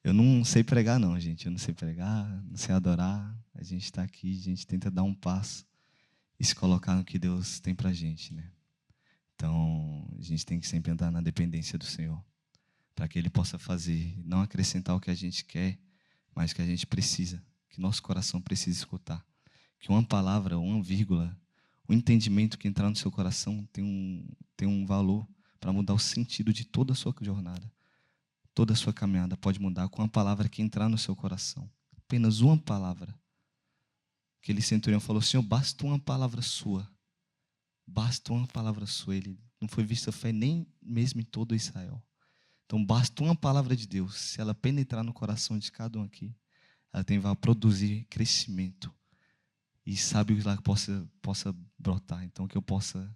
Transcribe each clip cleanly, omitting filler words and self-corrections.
Eu não sei pregar, não, gente. Eu não sei pregar, não sei adorar. A gente está aqui, a gente tenta dar um passo e se colocar no que Deus tem pra gente, né? Então, a gente tem que sempre andar na dependência do Senhor, para que Ele possa fazer, não acrescentar o que a gente quer, mas o que a gente precisa, que nosso coração precisa escutar. Que uma palavra, uma vírgula, o entendimento que entrar no seu coração tem um valor para mudar o sentido de toda a sua jornada. Toda a sua caminhada pode mudar com uma palavra que entrar no seu coração. Apenas uma palavra. Aquele centurião falou: Senhor, basta uma palavra sua. Basta uma palavra sua. Ele não foi visto a fé nem mesmo em todo Israel. Então, basta uma palavra de Deus. Se ela penetrar no coração de cada um aqui, ela vai produzir crescimento. E sabe o que lá possa brotar. Então, que eu possa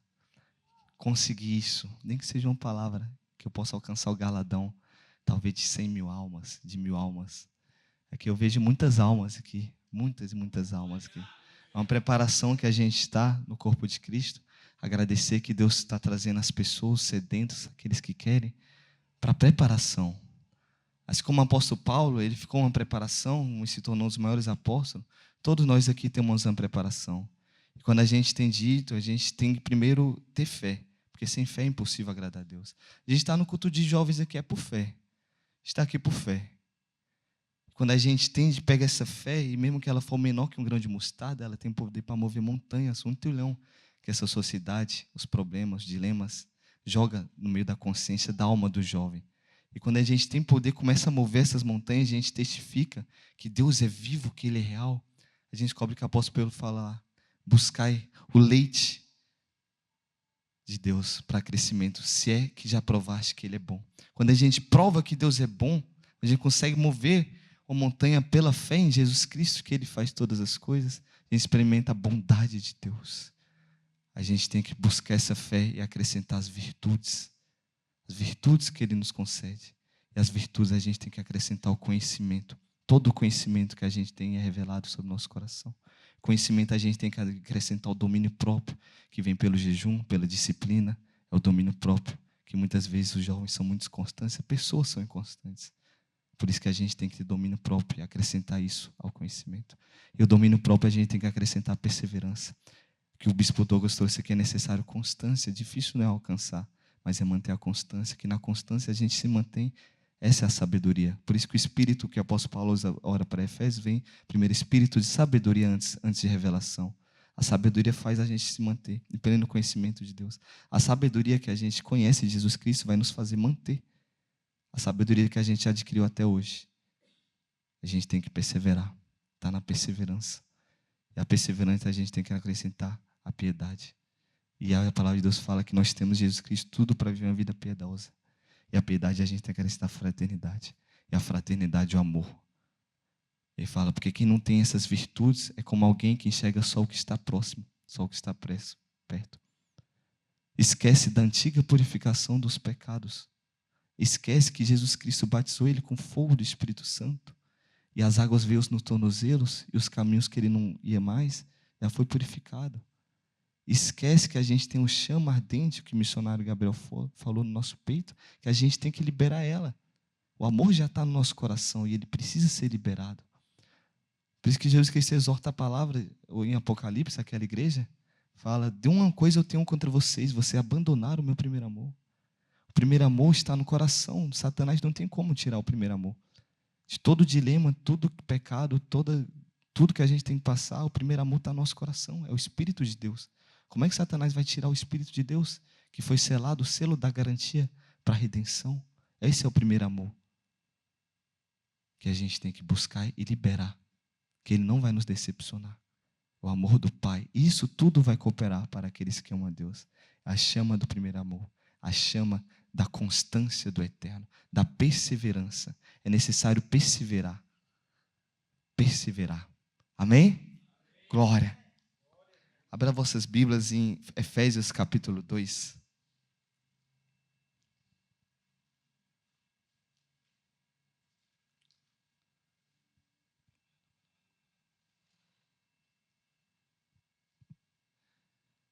conseguir isso. Nem que seja uma palavra. Que eu possa alcançar o galardão. Talvez de 100 mil almas, de 1000 almas. É que eu vejo muitas almas aqui. Muitas e muitas almas aqui. É uma preparação que a gente está no corpo de Cristo. Agradecer que Deus está trazendo as pessoas sedentas, aqueles que querem, para preparação. Assim como o apóstolo Paulo, ele ficou uma preparação e se tornou um dos maiores apóstolos, todos nós aqui temos uma preparação. E quando a gente tem dito, a gente tem que primeiro ter fé, porque sem fé é impossível agradar a Deus. A gente está no culto de jovens aqui, é por fé. Está aqui por fé. Quando a gente pega essa fé, e mesmo que ela for menor que um grão de mostarda, ela tem poder para mover montanhas, 1 trilhão, que essa sociedade, os problemas, os dilemas, joga no meio da consciência, da alma do jovem. E quando a gente tem poder, começa a mover essas montanhas, a gente testifica que Deus é vivo, que Ele é real. A gente descobre que o apóstolo Pedro fala: buscai o leite de Deus para crescimento, se é que já provaste que Ele é bom. Quando a gente prova que Deus é bom, a gente consegue mover uma montanha pela fé em Jesus Cristo, que Ele faz todas as coisas. A gente experimenta a bondade de Deus. A gente tem que buscar essa fé e acrescentar as virtudes que Ele nos concede. E as virtudes a gente tem que acrescentar o conhecimento. Todo o conhecimento que a gente tem é revelado sobre o nosso coração. Conhecimento a gente tem que acrescentar o domínio próprio, que vem pelo jejum, pela disciplina. É o domínio próprio, que muitas vezes os jovens são muito inconstantes, as pessoas são inconstantes. Por isso que a gente tem que ter domínio próprio e acrescentar isso ao conhecimento. E o domínio próprio a gente tem que acrescentar a perseverança. Que o bispo Douglas trouxe aqui, é necessário constância. Difícil não é alcançar, mas é manter a constância. Que na constância a gente se mantém. Essa é a sabedoria. Por isso que o espírito que o apóstolo Paulo ora para Efésios vem, primeiro, espírito de sabedoria antes de revelação. A sabedoria faz a gente se manter, em pleno conhecimento de Deus. A sabedoria que a gente conhece de Jesus Cristo vai nos fazer manter. A sabedoria que a gente adquiriu até hoje. A gente tem que perseverar. Está na perseverança. E a perseverança a gente tem que acrescentar a piedade. E a palavra de Deus fala que nós temos Jesus Cristo tudo para viver uma vida piedosa. E a piedade a gente tem que acrescentar a fraternidade. E a fraternidade o amor. Ele fala, porque quem não tem essas virtudes é como alguém que enxerga só o que está próximo, só o que está perto. Esquece da antiga purificação dos pecados. Esquece que Jesus Cristo batizou ele com fogo do Espírito Santo. E as águas veio nos tornozelos e os caminhos que ele não ia mais, já foi purificado. Esquece que a gente tem um chama ardente, que o missionário Gabriel falou no nosso peito, que a gente tem que liberar ela. O amor já está no nosso coração e ele precisa ser liberado. Por isso que Jesus Cristo exorta a palavra, ou em Apocalipse, aquela igreja, fala, de uma coisa eu tenho contra vocês, vocês abandonaram o meu primeiro amor. O primeiro amor está no coração. Satanás não tem como tirar o primeiro amor. De todo dilema, todo pecado, tudo que a gente tem que passar, o primeiro amor está no nosso coração. É o Espírito de Deus. Como é que Satanás vai tirar o Espírito de Deus, que foi selado, o selo da garantia para a redenção? Esse é o primeiro amor que a gente tem que buscar e liberar, que Ele não vai nos decepcionar. O amor do Pai. Isso tudo vai cooperar para aqueles que amam a Deus. A chama do primeiro amor. A chama da constância do eterno. Da perseverança. É necessário perseverar. Perseverar. Amém? Glória. Abra vossas Bíblias em Efésios capítulo 2.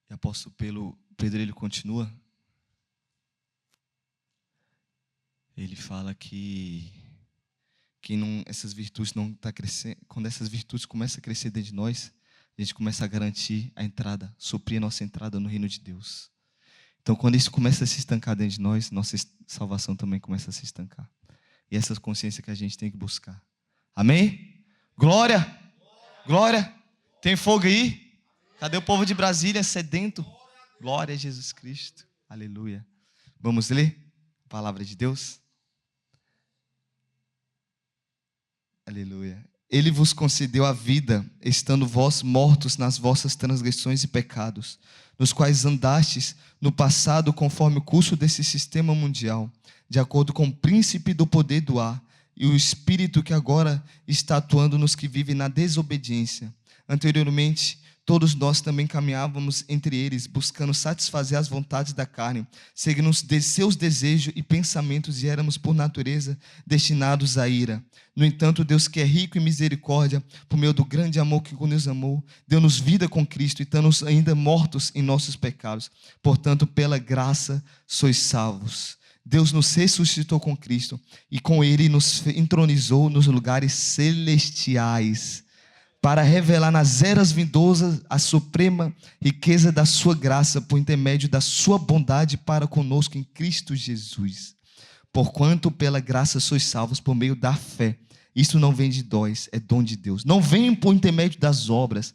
E o apóstolo Pedro, ele continua. Ele fala que essas virtudes não tá crescendo, quando essas virtudes começam a crescer dentro de nós, a gente começa a garantir a entrada, suprir a nossa entrada no reino de Deus. Então, quando isso começa a se estancar dentro de nós, nossa salvação também começa a se estancar. E essa consciência que a gente tem que buscar. Amém? Glória! Glória! Tem fogo aí? Cadê o povo de Brasília sedento? Glória a Jesus Cristo. Aleluia. Vamos ler a palavra de Deus? Aleluia. Ele vos concedeu a vida, estando vós mortos nas vossas transgressões e pecados, nos quais andastes no passado conforme o curso desse sistema mundial, de acordo com o príncipe do poder do ar e o espírito que agora está atuando nos que vivem na desobediência. Anteriormente, todos nós também caminhávamos entre eles, buscando satisfazer as vontades da carne, seguindo seus desejos e pensamentos, e éramos, por natureza, destinados à ira. No entanto, Deus, que é rico em misericórdia, por meio do grande amor que nos amou, deu-nos vida com Cristo, e estamos ainda mortos em nossos pecados. Portanto, pela graça sois salvos. Deus nos ressuscitou com Cristo, e com Ele nos entronizou nos lugares celestiais, para revelar nas eras vindouras a suprema riqueza da sua graça, por intermédio da sua bondade para conosco em Cristo Jesus. Porquanto pela graça sois salvos por meio da fé. Isto não vem de nós, é dom de Deus. Não vem por intermédio das obras,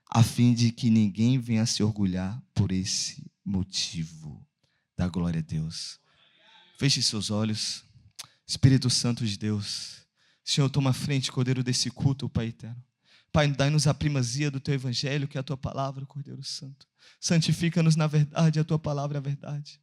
a fim de que ninguém venha se orgulhar por esse motivo. Dá glória a Deus. Feche seus olhos. Espírito Santo de Deus, Senhor, toma a frente, Cordeiro, desse culto, Pai eterno. Pai, dai-nos a primazia do Teu Evangelho, que é a Tua palavra, Cordeiro Santo. Santifica-nos na verdade, a Tua palavra é a verdade.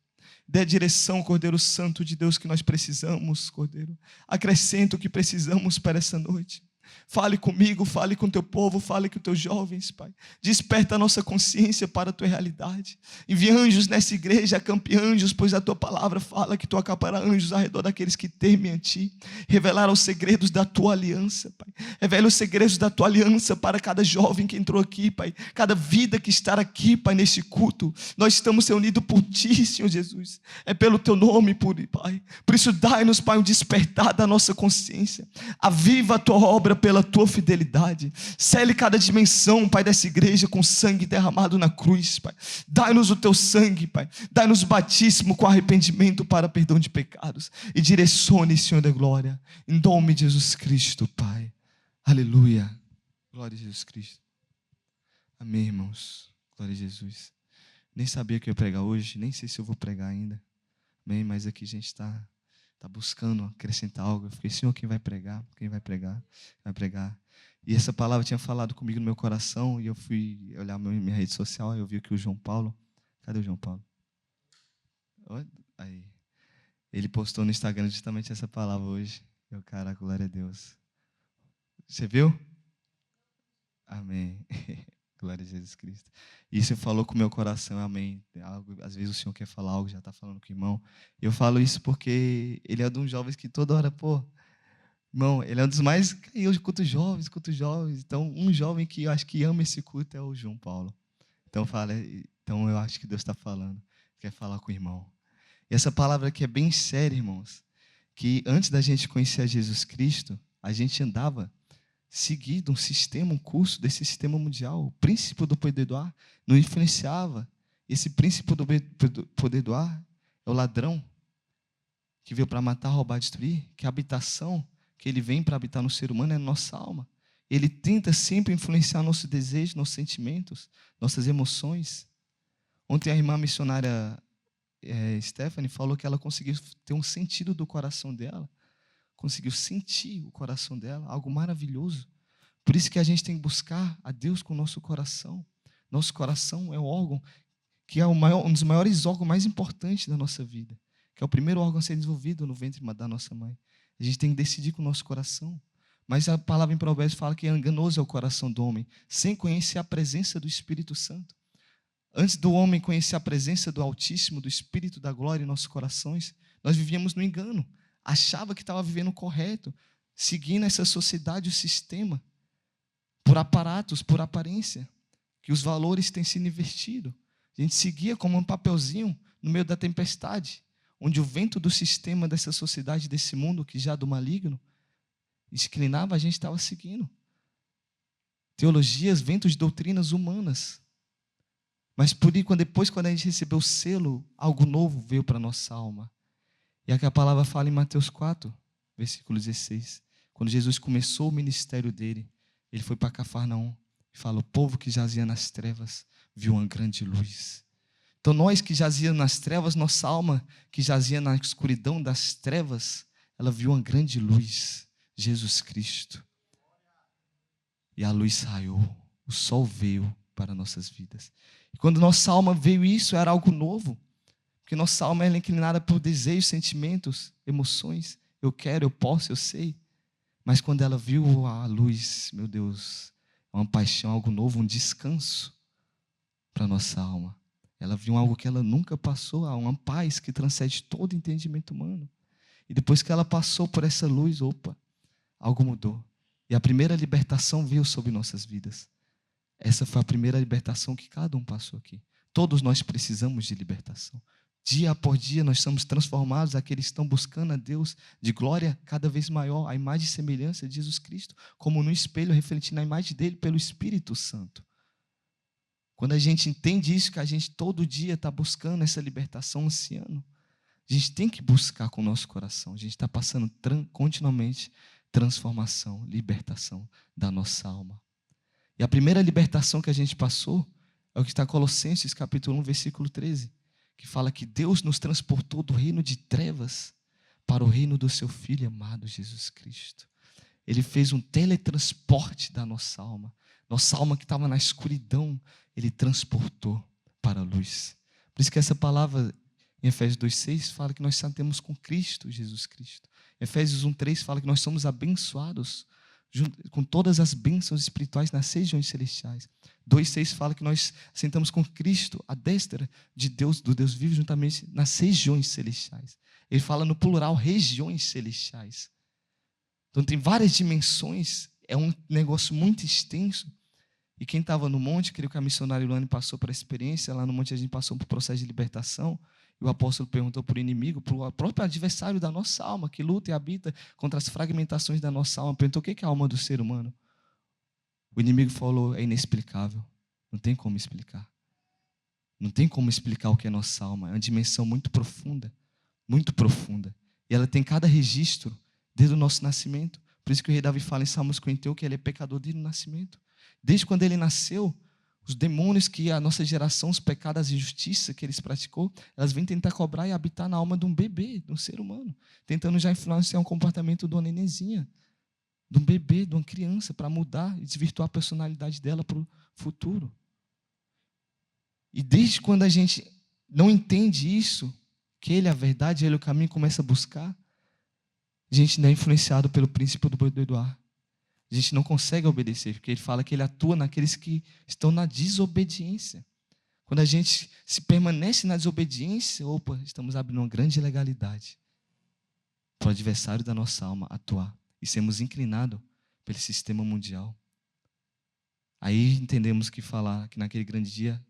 Dê a direção, Cordeiro Santo de Deus, que nós precisamos, Cordeiro. Acrescenta o que precisamos para essa noite. Fale comigo, fale com o teu povo, fale com os teus jovens, Pai. Desperta a nossa consciência para a tua realidade. Envia anjos nessa igreja, acampe anjos, pois a tua palavra fala que tu acapará anjos ao redor daqueles que temem a ti. Revelar os segredos da tua aliança, Pai. Revela os segredos da tua aliança para cada jovem que entrou aqui, Pai. Cada vida que está aqui, Pai, neste culto. Nós estamos reunidos por ti, Senhor Jesus. É pelo teu nome, Pai. Por isso, dai-nos, Pai, um despertar da nossa consciência. Aviva a tua obra pela tua fidelidade. Sele cada dimensão, Pai, dessa igreja com sangue derramado na cruz, Pai. Dai-nos o teu sangue, Pai. Dai-nos batismo com arrependimento para perdão de pecados. E direcione, Senhor da glória, em nome de Jesus Cristo, Pai. Aleluia. Glória a Jesus Cristo. Amém, irmãos. Glória a Jesus. Nem sabia que eu ia pregar hoje, nem sei se eu vou pregar ainda. Amém, mas aqui a gente está buscando acrescentar algo. Eu fiquei, Senhor, quem vai pregar? Quem vai pregar? Vai pregar. E essa palavra tinha falado comigo no meu coração, e eu fui olhar minha rede social, e eu vi que o João Paulo, cadê o João Paulo? Aí. Ele postou no Instagram justamente essa palavra hoje. Eu, caraca, glória a Deus. Você viu? Amém. Glória a Jesus Cristo. Isso falou com o meu coração, amém. Às vezes o Senhor quer falar algo, já está falando com o irmão. Eu falo isso porque ele é um dos jovens que toda hora, irmão, ele é um dos mais, eu culto jovens. Então, um jovem que eu acho que ama esse culto é o João Paulo. Então eu acho que Deus está falando, quer falar com o irmão. E essa palavra aqui é bem séria, irmãos, que antes da gente conhecer a Jesus Cristo, a gente andava seguido um sistema, um curso desse sistema mundial. O príncipe do poder do ar não influenciava. Esse príncipe do poder do ar é o ladrão que veio para matar, roubar, destruir, que a habitação que ele vem para habitar no ser humano é a nossa alma. Ele tenta sempre influenciar nossos desejos, nossos sentimentos, nossas emoções. Ontem a irmã missionária Stephanie falou que ela conseguiu ter um sentido do coração dela. Conseguiu sentir o coração dela, algo maravilhoso. Por isso que a gente tem que buscar a Deus com o nosso coração. Nosso coração é o órgão que é um dos maiores órgãos mais importantes da nossa vida, que é o primeiro órgão a ser desenvolvido no ventre da nossa mãe. A gente tem que decidir com o nosso coração. Mas a palavra em Provérbios fala que enganoso é o coração do homem, sem conhecer a presença do Espírito Santo. Antes do homem conhecer a presença do Altíssimo, do Espírito da glória em nossos corações, nós vivíamos no engano. Achava que estava vivendo correto, seguindo essa sociedade, o sistema, por aparatos, por aparência, que os valores têm sido invertidos. A gente seguia como um papelzinho no meio da tempestade, onde o vento do sistema dessa sociedade, desse mundo que já é do maligno, inclinava, a gente estava seguindo. Teologias, ventos de doutrinas humanas. Mas depois, quando a gente recebeu o selo, algo novo veio para a nossa alma. E aqui a palavra fala em Mateus 4, versículo 16. Quando Jesus começou o ministério dele, ele foi para Cafarnaum e fala: o povo que jazia nas trevas viu uma grande luz. Então nós que jazíamos nas trevas, nossa alma que jazia na escuridão das trevas, ela viu uma grande luz, Jesus Cristo. E a luz saiu, o sol veio para nossas vidas. E quando nossa alma veio isso, era algo novo. Porque nossa alma é inclinada por desejos, sentimentos, emoções. Eu quero, eu posso, eu sei. Mas quando ela viu a luz, meu Deus, uma paixão, algo novo, um descanso para nossa alma. Ela viu algo que ela nunca passou, uma paz que transcende todo entendimento humano. E depois que ela passou por essa luz, opa, algo mudou. E a primeira libertação veio sobre nossas vidas. Essa foi a primeira libertação que cada um passou aqui. Todos nós precisamos de libertação. Dia após dia nós somos transformados, aqueles que estão buscando a Deus de glória cada vez maior, a imagem e semelhança de Jesus Cristo, como no espelho, refletindo a imagem dele pelo Espírito Santo. Quando a gente entende isso, que a gente todo dia está buscando essa libertação, ansiando, a gente tem que buscar com o nosso coração. A gente está passando continuamente transformação, libertação da nossa alma. E a primeira libertação que a gente passou é o que está em Colossenses capítulo 1, versículo 13, que fala que Deus nos transportou do reino de trevas para o reino do seu Filho amado Jesus Cristo. Ele fez um teletransporte da nossa alma. Nossa alma que estava na escuridão, Ele transportou para a luz. Por isso que essa palavra em Efésios 2,6 fala que nós sentamos com Cristo, Jesus Cristo. Efésios 1,3 fala que nós somos abençoados com todas as bênçãos espirituais nas regiões celestiais. 2,6 fala que nós sentamos com Cristo à destra de Deus, do Deus vivo, juntamente nas regiões celestiais. Ele fala no plural, regiões celestiais. Então tem várias dimensões, é um negócio muito extenso. E quem estava no monte, creio que a missionária Ilane passou por essa experiência, lá no monte a gente passou por um processo de libertação, e o apóstolo perguntou para o inimigo, para o próprio adversário da nossa alma, que luta e habita contra as fragmentações da nossa alma, perguntou o que é a alma do ser humano. O inimigo falou: é inexplicável, não tem como explicar. Não tem como explicar o que é nossa alma, é uma dimensão muito profunda, e ela tem cada registro desde o nosso nascimento. Por isso que o rei Davi fala em Salmos 51 que ele é pecador desde o nascimento. Desde quando ele nasceu, os demônios que a nossa geração, os pecados, a injustiça que eles praticou, elas vêm tentar cobrar e habitar na alma de um bebê, de um ser humano, tentando já influenciar um comportamento de uma nenenzinha, de um bebê, de uma criança, para mudar e desvirtuar a personalidade dela para o futuro. E desde quando a gente não entende isso, que Ele é a verdade, Ele é o caminho, começa a buscar, a gente ainda é influenciado pelo princípio do boi do Eduardo. A gente não consegue obedecer, porque ele fala que ele atua naqueles que estão na desobediência. Quando a gente se permanece na desobediência, opa, estamos abrindo uma grande ilegalidade para o adversário da nossa alma atuar e sermos inclinados pelo sistema mundial. Aí entendemos que falar que naquele grande dia,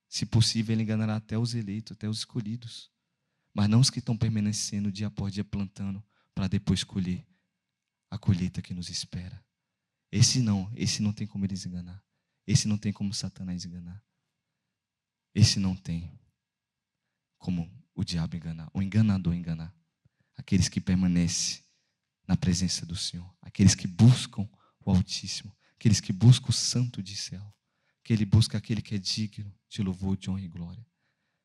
se possível, ele enganará até os eleitos, até os escolhidos, mas não os que estão permanecendo dia após dia plantando para depois colher a colheita que nos espera. Esse não tem como eles enganar. Esse não tem como Satanás enganar. Esse não tem como o diabo enganar, o enganador enganar. Aqueles que permanecem na presença do Senhor, aqueles que buscam o Altíssimo, aqueles que buscam o Santo de céu, aquele que é digno de louvor, de honra e glória,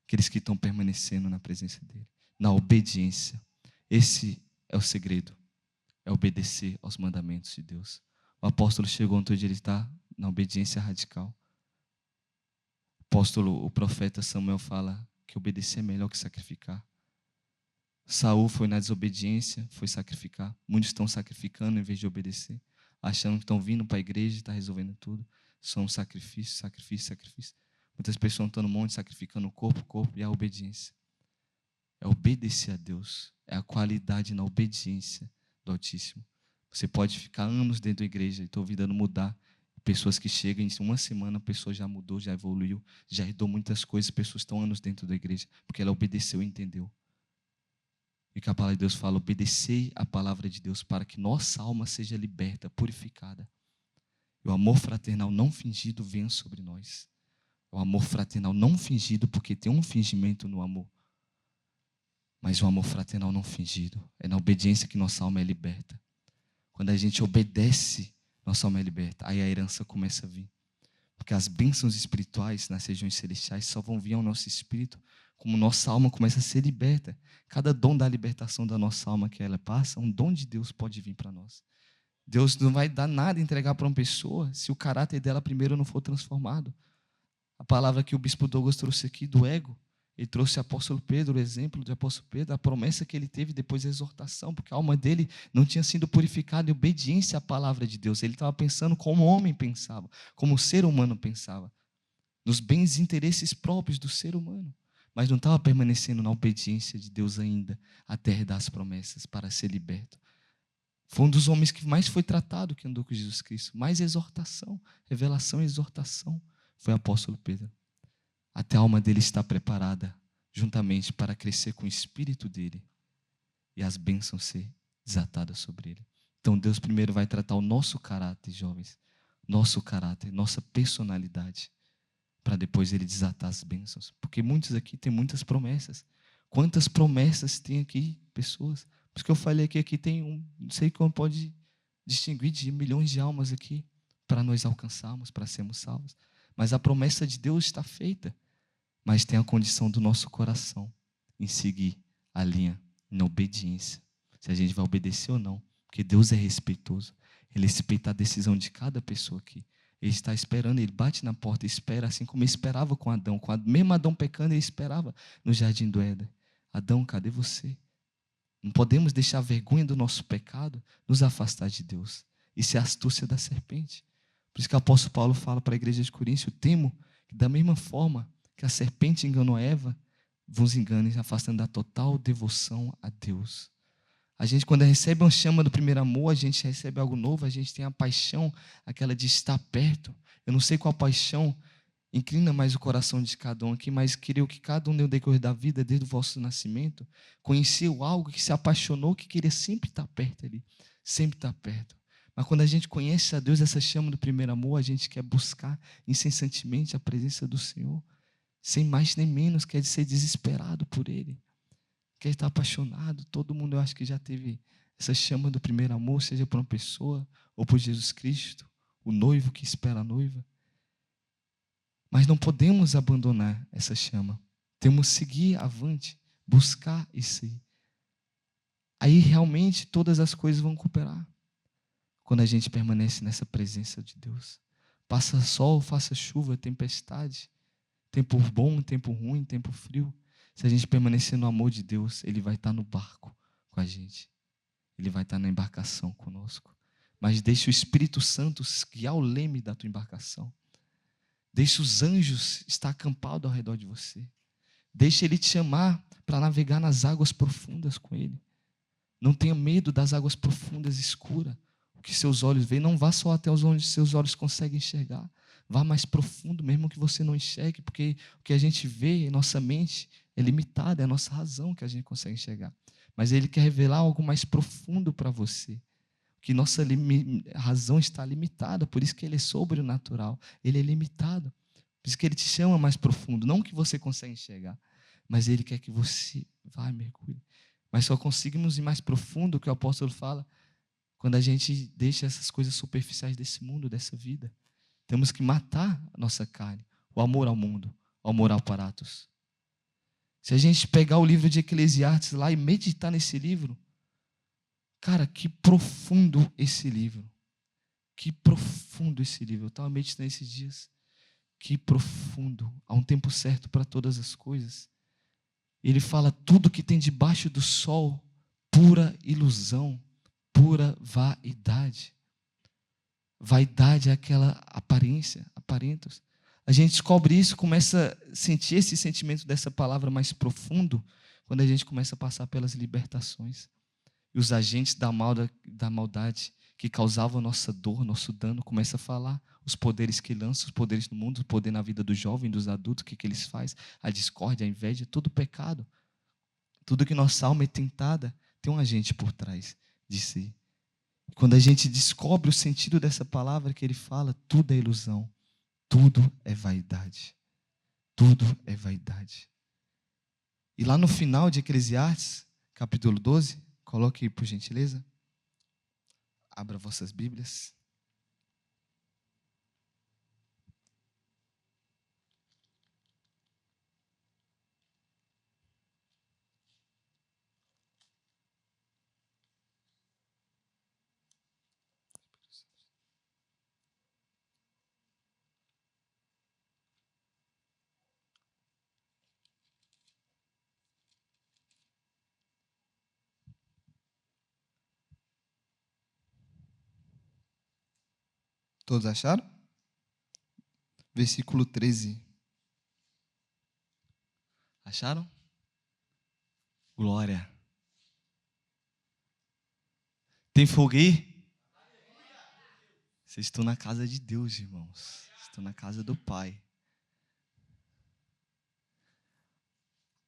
aqueles que estão permanecendo na presença dele, na obediência. Esse é o segredo, é obedecer aos mandamentos de Deus. O apóstolo chegou onde ele está na obediência radical. O profeta Samuel fala que obedecer é melhor que sacrificar. Saul foi na desobediência, foi sacrificar. Muitos estão sacrificando em vez de obedecer, achando que estão vindo para a igreja e estão resolvendo tudo. São sacrifício. Muitas pessoas estão no monte sacrificando o corpo e a obediência. É obedecer a Deus, é a qualidade na obediência do Altíssimo. Você pode ficar anos dentro da igreja e tua vida não mudar. Pessoas que chegam em uma semana, a pessoa já mudou, já evoluiu, já herdou muitas coisas. Pessoas estão anos dentro da igreja porque ela obedeceu e entendeu. E que a palavra de Deus fala: obedecei a palavra de Deus para que nossa alma seja liberta, purificada. E o amor fraternal não fingido venha sobre nós. O amor fraternal não fingido, porque tem um fingimento no amor. Mas o amor fraternal não fingido. É na obediência que nossa alma é liberta. Quando a gente obedece, nossa alma é liberta. Aí a herança começa a vir. Porque as bênçãos espirituais nas regiões celestiais só vão vir ao nosso espírito como nossa alma começa a ser liberta. Cada dom da libertação da nossa alma que ela passa, um dom de Deus pode vir para nós. Deus não vai dar nada, entregar para uma pessoa, se o caráter dela primeiro não for transformado. A palavra que o bispo Douglas trouxe aqui do ego, ele trouxe o apóstolo Pedro, o exemplo do apóstolo Pedro, a promessa que ele teve depois da exortação, porque a alma dele não tinha sido purificada em obediência à palavra de Deus. Ele estava pensando como o homem pensava, como o ser humano pensava, nos bens e interesses próprios do ser humano, mas não estava permanecendo na obediência de Deus ainda, até herdar as promessas para ser liberto. Foi um dos homens que mais foi tratado, que andou com Jesus Cristo. Mais exortação, revelação e exortação, foi o apóstolo Pedro. Até a alma dele está preparada, juntamente para crescer com o espírito dele e as bênçãos ser desatadas sobre ele. Então Deus primeiro vai tratar o nosso caráter, jovens, nosso caráter, nossa personalidade, para depois ele desatar as bênçãos. Porque muitos aqui têm muitas promessas. Quantas promessas tem aqui, pessoas? Por isso que eu falei que aqui tem não sei como pode distinguir de milhões de almas aqui para nós alcançarmos, para sermos salvos. Mas a promessa de Deus está feita. Mas tem a condição do nosso coração em seguir a linha, na obediência. Se a gente vai obedecer ou não. Porque Deus é respeitoso. Ele respeita a decisão de cada pessoa aqui. Ele está esperando, ele bate na porta e espera, assim como ele esperava com Adão. Mesmo Adão pecando, ele esperava no jardim do Éden. Adão, cadê você? Não podemos deixar a vergonha do nosso pecado nos afastar de Deus. Isso é a astúcia da serpente. Por isso que o apóstolo Paulo fala para a igreja de Coríntio: temo que da mesma forma que a serpente enganou Eva, vos engane, afastando da total devoção a Deus. A gente, quando recebe uma chama do primeiro amor, a gente recebe algo novo, a gente tem a paixão, aquela de estar perto. Eu não sei qual paixão inclina mais o coração de cada um aqui, mas creio que cada um no decorrer da vida, desde o vosso nascimento, conheceu algo, que se apaixonou, que queria sempre estar perto ali, sempre estar perto. Mas quando a gente conhece a Deus, essa chama do primeiro amor, a gente quer buscar incessantemente a presença do Senhor, sem mais nem menos, quer ser desesperado por Ele, quer estar apaixonado. Todo mundo, eu acho que já teve essa chama do primeiro amor, seja por uma pessoa ou por Jesus Cristo, o noivo que espera a noiva. Mas não podemos abandonar essa chama. Temos que seguir avante, buscar isso aí. Aí realmente todas as coisas vão cooperar. Quando a gente permanece nessa presença de Deus. Passa sol, faça chuva, tempestade. Tempo bom, tempo ruim, tempo frio. Se a gente permanecer no amor de Deus, Ele vai estar no barco com a gente. Ele vai estar na embarcação conosco. Mas deixe o Espírito Santo guiar o leme da tua embarcação. Deixe os anjos estar acampados ao redor de você. Deixe Ele te chamar para navegar nas águas profundas com Ele. Não tenha medo das águas profundas escuras. O que seus olhos veem, não vá só até onde seus olhos conseguem enxergar. Vá mais profundo, mesmo que você não enxergue, porque o que a gente vê em nossa mente é limitado, é a nossa razão que a gente consegue enxergar. Mas Ele quer revelar algo mais profundo para você. Que nossa razão está limitada, por isso que Ele é sobrenatural. Ele é limitado. Por isso que Ele te chama mais profundo, não que você consegue enxergar, mas Ele quer que você vá e mergulhe. Mas só conseguimos ir mais profundo, o que o apóstolo fala, quando a gente deixa essas coisas superficiais desse mundo, dessa vida. Temos que matar a nossa carne, o amor ao mundo, o amor ao aparatos. Se a gente pegar o livro de Eclesiastes lá e meditar nesse livro, cara, que profundo esse livro. Que profundo esse livro. Eu estava meditando esses dias. Que profundo. Há um tempo certo para todas as coisas. Ele fala tudo que tem debaixo do sol, pura ilusão, pura vaidade. Vaidade é aquela aparência, aparentos. A gente descobre isso, começa a sentir esse sentimento dessa palavra mais profundo, quando a gente começa a passar pelas libertações. E os agentes da maldade que causavam nossa dor, nosso dano, começam a falar. Os poderes que lançam, os poderes no mundo, o poder na vida do jovem, dos adultos, o que eles fazem? A discórdia, a inveja, todo pecado. Tudo que nossa alma é tentada tem um agente por trás de si. Quando a gente descobre o sentido dessa palavra que ele fala, tudo é ilusão, tudo é vaidade. Tudo é vaidade. E lá no final de Eclesiastes, capítulo 12, coloque aí por gentileza. Abra vossas Bíblias. Todos acharam? Versículo 13. Acharam? Glória. Tem fogo aí? Vocês estão na casa de Deus, irmãos. Estão na casa do Pai.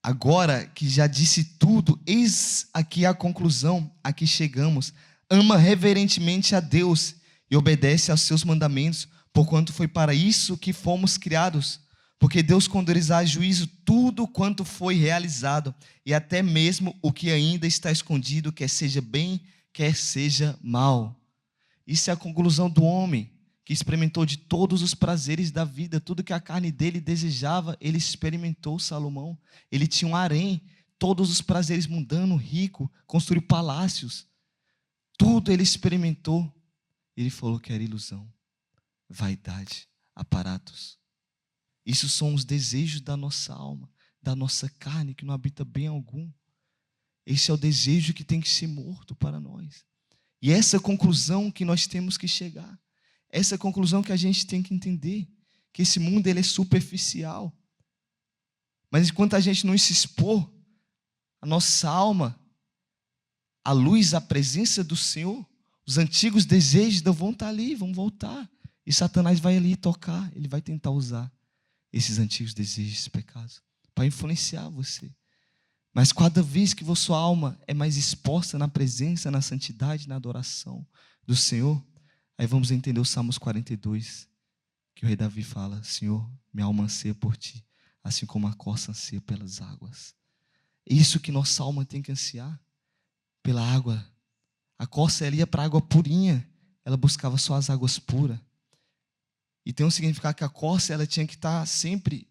Agora que já disse tudo, eis aqui a conclusão a que chegamos. Ama reverentemente a Deus e obedece aos seus mandamentos, porquanto foi para isso que fomos criados. Porque Deus condurirá a juízo tudo quanto foi realizado, e até mesmo o que ainda está escondido, quer seja bem, quer seja mal. Isso é a conclusão do homem, que experimentou de todos os prazeres da vida, tudo que a carne dele desejava, ele experimentou. Salomão, ele tinha um harém, todos os prazeres mundanos, rico, construiu palácios, tudo ele experimentou. Ele falou que era ilusão, vaidade, aparatos. Isso são os desejos da nossa alma, da nossa carne, que não habita bem algum. Esse é o desejo que tem que ser morto para nós. E essa conclusão que nós temos que chegar. Essa conclusão que a gente tem que entender. Que esse mundo ele é superficial. Mas enquanto a gente não se expor, a nossa alma, a luz, a presença do Senhor, os antigos desejos vão estar ali, vão voltar. E Satanás vai ali tocar, ele vai tentar usar esses antigos desejos, esses pecados, para influenciar você. Mas cada vez que sua alma é mais exposta na presença, na santidade, na adoração do Senhor, aí vamos entender o Salmos 42, que o rei Davi fala: Senhor, minha alma anseia por ti, assim como a corça anseia pelas águas. É isso que nossa alma tem que ansiar, pela água. A corça ela ia para a água purinha, ela buscava só as águas puras. E tem um significado que a corça ela tinha que estar sempre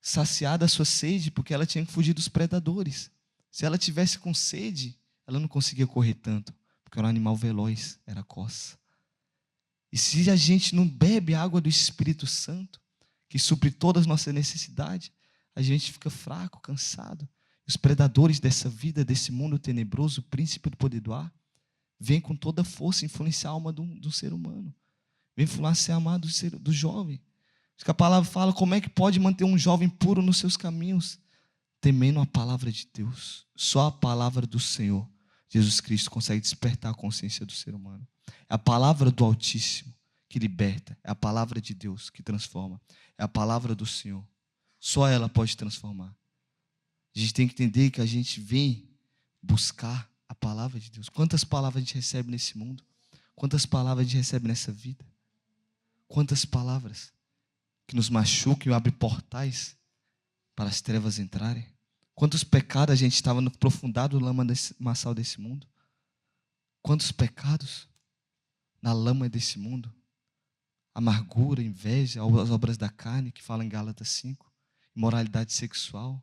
saciada a sua sede, porque ela tinha que fugir dos predadores. Se ela tivesse com sede, ela não conseguia correr tanto, porque era um animal veloz, era a corça. E se a gente não bebe a água do Espírito Santo, que supre todas as nossas necessidades, a gente fica fraco, cansado. Os predadores dessa vida, desse mundo tenebroso, o príncipe do poder do ar, vem com toda a força influenciar a alma do ser humano. Vem influenciar a alma do jovem. A palavra fala: como é que pode manter um jovem puro nos seus caminhos? Temendo a palavra de Deus. Só a palavra do Senhor, Jesus Cristo, consegue despertar a consciência do ser humano. É a palavra do Altíssimo que liberta. É a palavra de Deus que transforma. É a palavra do Senhor. Só ela pode transformar. A gente tem que entender que a gente vem buscar a palavra de Deus. Quantas palavras a gente recebe nesse mundo? Quantas palavras a gente recebe nessa vida? Quantas palavras que nos machucam e abrem portais para as trevas entrarem? Quantos pecados a gente estava no aprofundado lama lamaçal desse mundo? Quantos pecados na lama desse mundo? Amargura, inveja, as obras da carne, que fala em Gálatas 5, imoralidade sexual.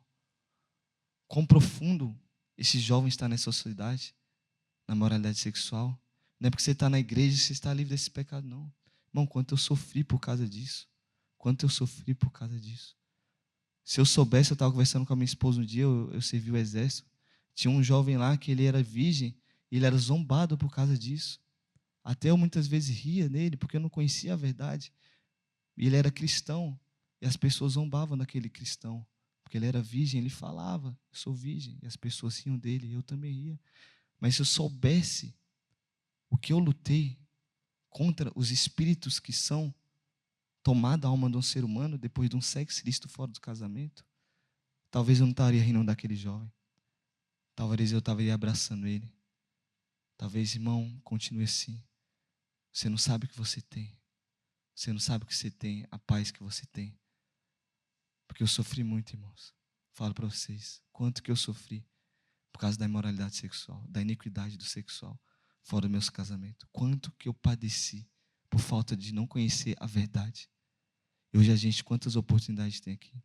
Quão profundo esse jovem está nessa sociedade, na moralidade sexual. Não é porque você está na igreja que você está livre desse pecado, não. Irmão, quanto eu sofri por causa disso. Quanto eu sofri por causa disso. Se eu soubesse, eu estava conversando com a minha esposa um dia, eu servi o exército. Tinha um jovem lá que ele era virgem, e ele era zombado por causa disso. Até eu muitas vezes ria nele, porque eu não conhecia a verdade. E ele era cristão, e as pessoas zombavam daquele cristão. Porque ele era virgem, ele falava: eu sou virgem. E as pessoas riam dele, e eu também ria. Mas se eu soubesse o que eu lutei contra os espíritos que são tomada a alma de um ser humano depois de um sexo ilícito fora do casamento, talvez eu não estaria rindo daquele jovem. Talvez eu estaria abraçando ele. Talvez, irmão, continue assim. Você não sabe o que você tem. Você não sabe o que você tem, a paz que você tem. Porque eu sofri muito, irmãos. Falo para vocês, quanto que eu sofri por causa da imoralidade sexual, da iniquidade do sexual, fora do meu casamento. Quanto que eu padeci por falta de não conhecer a verdade. E hoje a gente, quantas oportunidades tem aqui?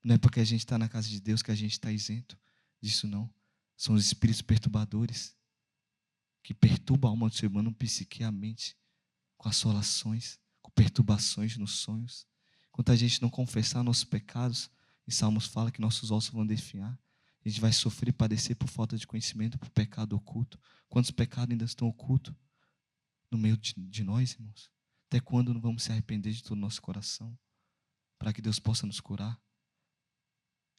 Não é porque a gente está na casa de Deus que a gente está isento disso, não. São os espíritos perturbadores que perturbam a alma do ser humano, o psique, a mente, com assolações, com perturbações nos sonhos. Enquanto a gente não confessar nossos pecados, em Salmos fala que nossos ossos vão definhar. A gente vai sofrer e padecer por falta de conhecimento, por pecado oculto. Quantos pecados ainda estão ocultos no meio de nós, irmãos? Até quando não vamos se arrepender de todo o nosso coração? Para que Deus possa nos curar.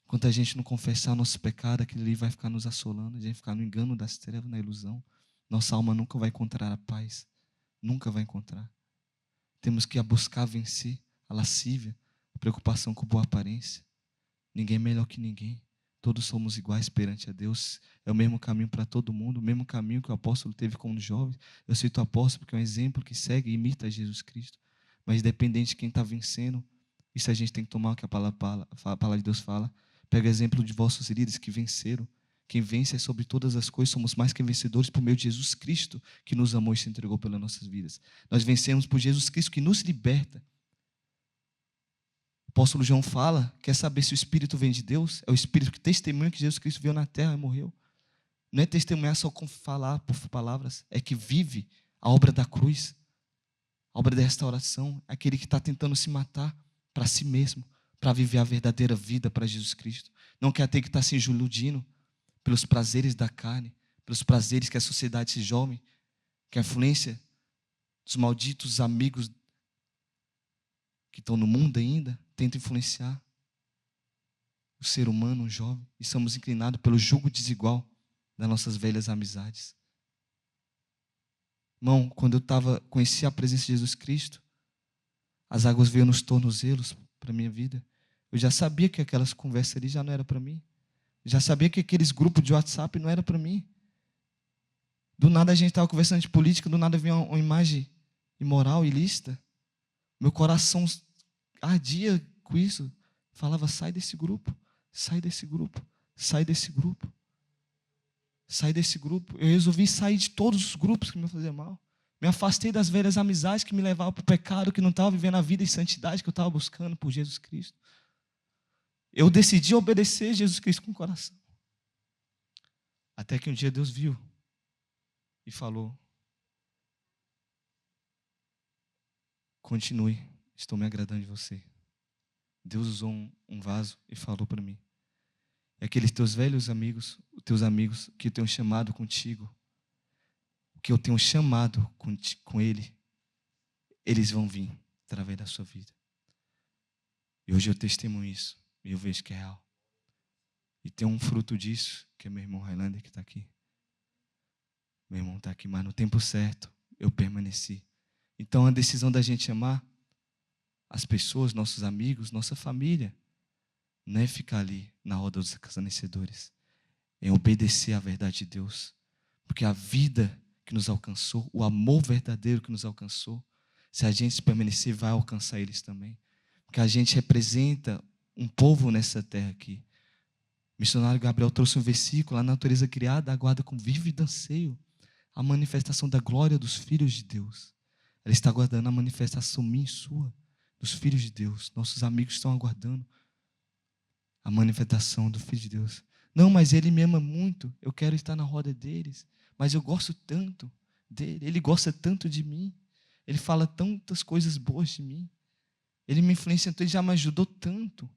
Enquanto a gente não confessar nosso pecado, aquilo ali vai ficar nos assolando, a gente vai ficar no engano das trevas, na ilusão. Nossa alma nunca vai encontrar a paz. Nunca vai encontrar. Temos que buscar vencer a lascívia, a preocupação com boa aparência. Ninguém é melhor que ninguém. Todos somos iguais perante a Deus. É o mesmo caminho para todo mundo, o mesmo caminho que o apóstolo teve como jovem. Eu cito o apóstolo porque é um exemplo que segue e imita Jesus Cristo. Mas independente de quem está vencendo, isso a gente tem que tomar o que a palavra de Deus fala. Pega o exemplo de vossos líderes que venceram. Quem vence é sobre todas as coisas. Somos mais que vencedores por meio de Jesus Cristo, que nos amou e se entregou pelas nossas vidas. Nós vencemos por Jesus Cristo, que nos liberta. O apóstolo João fala, quer saber se o Espírito vem de Deus? É o Espírito que testemunha que Jesus Cristo veio na terra e morreu. Não é testemunhar só com falar por palavras, é que vive a obra da cruz, a obra da restauração. É aquele que está tentando se matar para si mesmo, para viver a verdadeira vida para Jesus Cristo. Não quer ter que estar se iludindo pelos prazeres da carne, pelos prazeres que a sociedade se jovem, que a influência dos malditos amigos que estão no mundo ainda, tenta influenciar o ser humano, o jovem, e somos inclinados pelo jugo desigual das nossas velhas amizades. Irmão, quando eu conheci a presença de Jesus Cristo, as águas veio nos tornozelos para a minha vida. Eu já sabia que aquelas conversas ali já não eram para mim. Já sabia que aqueles grupos de WhatsApp não eram para mim. Do nada a gente estava conversando de política, do nada vinha uma imagem imoral, ilícita. Meu coração ardia com isso. Falava, sai desse grupo, sai desse grupo, sai desse grupo. Sai desse grupo. Eu resolvi sair de todos os grupos que me faziam mal. Me afastei das velhas amizades que me levavam para o pecado, que não estava vivendo a vida em santidade que eu estava buscando por Jesus Cristo. Eu decidi obedecer Jesus Cristo com o coração. Até que um dia Deus viu e falou, continue, estou me agradando de você. Deus usou um vaso e falou para mim, é aqueles teus velhos amigos, os teus amigos que eu tenho chamado contigo, que eu tenho chamado com ele, eles vão vir através da sua vida. E hoje eu testemunho isso, e eu vejo que é real. E tem um fruto disso, que é meu irmão Highlander que está aqui. Meu irmão está aqui, mas no tempo certo eu permaneci. Então a decisão da gente amar as pessoas, nossos amigos, nossa família, não é ficar ali na roda dos escarnecedores, é obedecer à verdade de Deus. Porque a vida que nos alcançou, o amor verdadeiro que nos alcançou, se a gente permanecer, vai alcançar eles também. Porque a gente representa um povo nessa terra aqui. O missionário Gabriel trouxe um versículo, a natureza criada aguarda com vívido anseio a manifestação da glória dos filhos de Deus. Ela está aguardando a manifestação minha e sua, dos filhos de Deus. Nossos amigos estão aguardando a manifestação do Filho de Deus. Não, mas ele me ama muito, eu quero estar na roda deles, mas eu gosto tanto dele, ele gosta tanto de mim, ele fala tantas coisas boas de mim, ele me influencia tanto, ele já me ajudou tanto,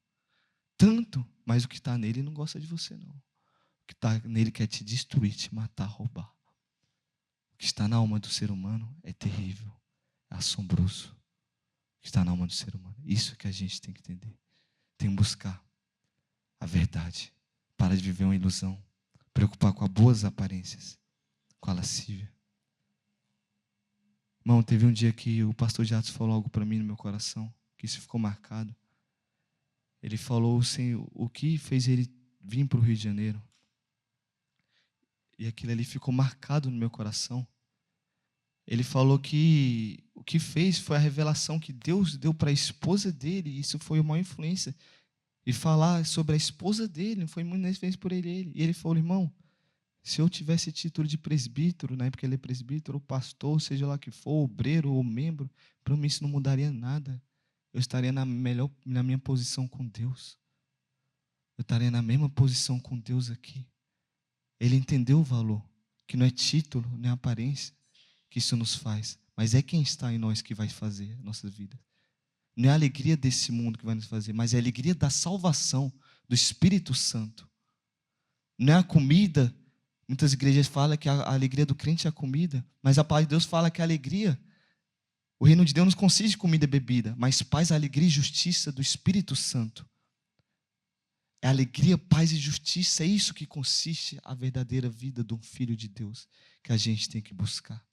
mas o que está nele não gosta de você não. O que está nele quer te destruir, te matar, roubar. O que está na alma do ser humano é terrível, é assombroso. O que está na alma do ser humano, isso que a gente tem que entender. Tem que buscar a verdade. Para de viver uma ilusão. Preocupar com as boas aparências. Com a lascívia. Irmão, teve um dia que o pastor de Atos falou algo para mim no meu coração, que isso ficou marcado. Ele falou assim, o que fez ele vim para o Rio de Janeiro. E aquilo ali ficou marcado no meu coração. Ele falou que o que fez foi a revelação que Deus deu para a esposa dele. E isso foi uma influência. E falar sobre a esposa dele, não foi muitas vezes por ele. E ele falou, irmão, se eu tivesse título de presbítero, na época ele é presbítero, ou pastor, seja lá que for, obreiro ou membro, para mim isso não mudaria nada. Eu estaria na minha posição com Deus. Eu estaria na mesma posição com Deus aqui. Ele entendeu o valor, que não é título, nem aparência que isso nos faz, mas é quem está em nós que vai fazer a nossa vida. Não é a alegria desse mundo que vai nos fazer, mas é a alegria da salvação, do Espírito Santo. Não é a comida. Muitas igrejas falam que a alegria do crente é a comida, mas a palavra de Deus fala que a alegria, o reino de Deus não consiste em comida e bebida, mas paz, alegria e justiça do Espírito Santo. É alegria, paz e justiça, é isso que consiste a verdadeira vida de um filho de Deus, que a gente tem que buscar.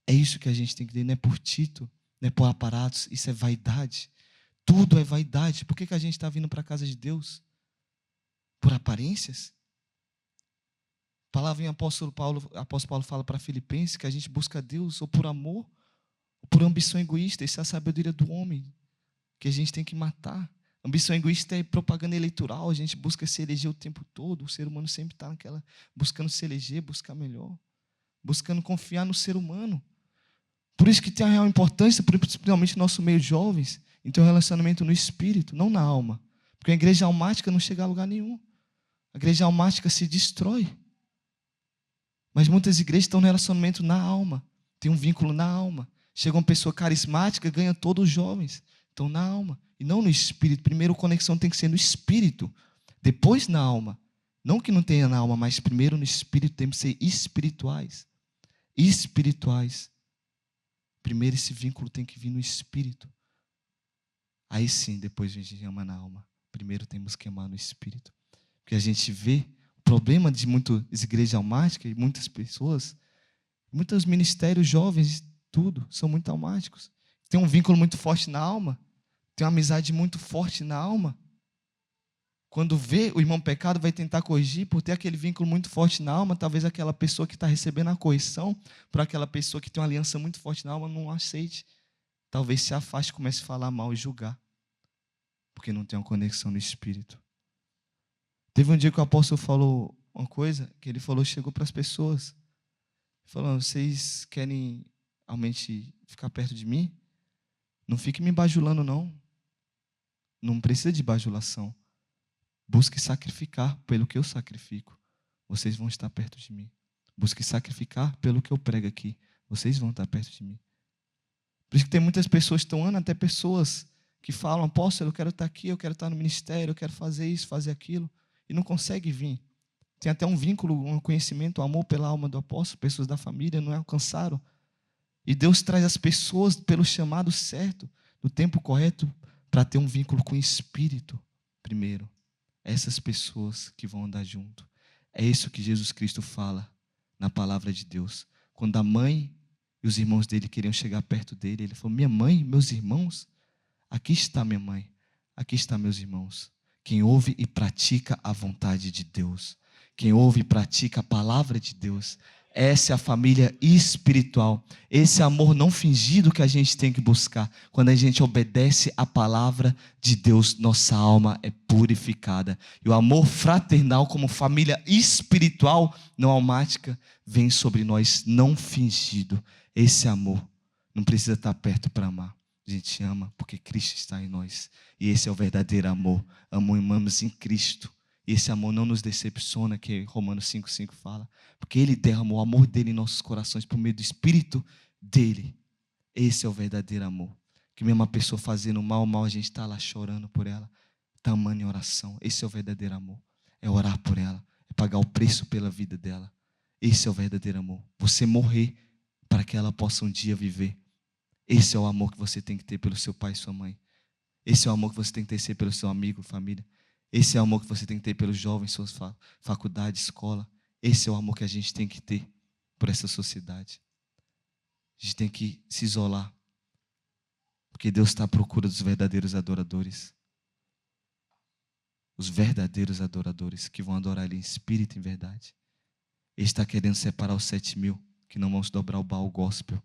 É isso que a gente tem que ter, não é por título, não é por aparatos, isso é vaidade. Tudo é vaidade. Por que a gente está vindo para a casa de Deus? Por aparências? A palavra em apóstolo Paulo fala para Filipenses que a gente busca Deus ou por amor, ou por ambição egoísta. Essa é a sabedoria do homem que a gente tem que matar. Ambição egoísta é propaganda eleitoral, a gente busca se eleger o tempo todo. O ser humano sempre está naquela, buscando se eleger, buscar melhor, buscando confiar no ser humano. Por isso que tem a real importância, principalmente no nosso meio de jovens, em ter um relacionamento no espírito, não na alma. Porque a igreja almática não chega a lugar nenhum. A igreja almática se destrói. Mas muitas igrejas estão no relacionamento na alma. Tem um vínculo na alma. Chega uma pessoa carismática, ganha todos os jovens. Estão na alma e não no espírito. Primeiro a conexão tem que ser no espírito, depois na alma. Não que não tenha na alma, mas primeiro no espírito. Temos que ser espirituais. Espirituais. Primeiro esse vínculo tem que vir no espírito. Aí sim, depois a gente ama na alma. Primeiro temos que amar no espírito. Porque a gente vê o problema de muitas igrejas almáticas e muitas pessoas, muitos ministérios jovens, tudo, são muito almáticos. Tem um vínculo muito forte na alma. Tem uma amizade muito forte na alma. Quando vê o irmão pecado, vai tentar corrigir, por ter aquele vínculo muito forte na alma, talvez aquela pessoa que está recebendo a correção, por aquela pessoa que tem uma aliança muito forte na alma, não aceite. Talvez se afaste, comece a falar mal e julgar, porque não tem uma conexão no espírito. Teve um dia que o apóstolo falou uma coisa, que ele falou, chegou para as pessoas, falando, vocês querem realmente ficar perto de mim? Não fique me bajulando, não. Não precisa de bajulação. Busque sacrificar pelo que eu sacrifico. Vocês vão estar perto de mim. Busque sacrificar pelo que eu prego aqui. Vocês vão estar perto de mim. Por isso que tem muitas pessoas que estão andando, até pessoas que falam, apóstolo, eu quero estar aqui, eu quero estar no ministério, eu quero fazer isso, fazer aquilo. E não consegue vir. Tem até um vínculo, um conhecimento, um amor pela alma do apóstolo, pessoas da família não alcançaram. E Deus traz as pessoas pelo chamado certo, no tempo correto, para ter um vínculo com o Espírito primeiro. Essas pessoas que vão andar junto. É isso que Jesus Cristo fala na palavra de Deus. Quando a mãe e os irmãos dele queriam chegar perto dele, ele falou, minha mãe, meus irmãos, aqui está minha mãe, aqui está meus irmãos. Quem ouve e pratica a vontade de Deus. Quem ouve e pratica a palavra de Deus. Essa é a família espiritual. Esse amor não fingido que a gente tem que buscar. Quando a gente obedece a palavra de Deus, nossa alma é purificada. E o amor fraternal como família espiritual, não almática, vem sobre nós não fingido. Esse amor não precisa estar perto para amar. A gente ama porque Cristo está em nós. E esse é o verdadeiro amor. Amamos em Cristo. E esse amor não nos decepciona, que Romanos 5,5 fala. Porque Ele derramou o amor dEle em nossos corações por meio do Espírito dEle. Esse é o verdadeiro amor. Que mesmo a pessoa fazendo mal, a gente está lá chorando por ela. Está amando em oração. Esse é o verdadeiro amor. É orar por ela. É pagar o preço pela vida dela. Esse é o verdadeiro amor. Você morrer para que ela possa um dia viver. Esse é o amor que você tem que ter pelo seu pai e sua mãe. Esse é o amor que você tem que ter pelo seu amigo, família. Esse é o amor que você tem que ter pelos jovens, suas faculdades, escola. Esse é o amor que a gente tem que ter por essa sociedade. A gente tem que se isolar. Porque Deus está à procura dos verdadeiros adoradores. os verdadeiros adoradores que vão adorar Ele em espírito e em verdade. Ele está querendo separar os 7.000 que não vão se dobrar o Baal gospel,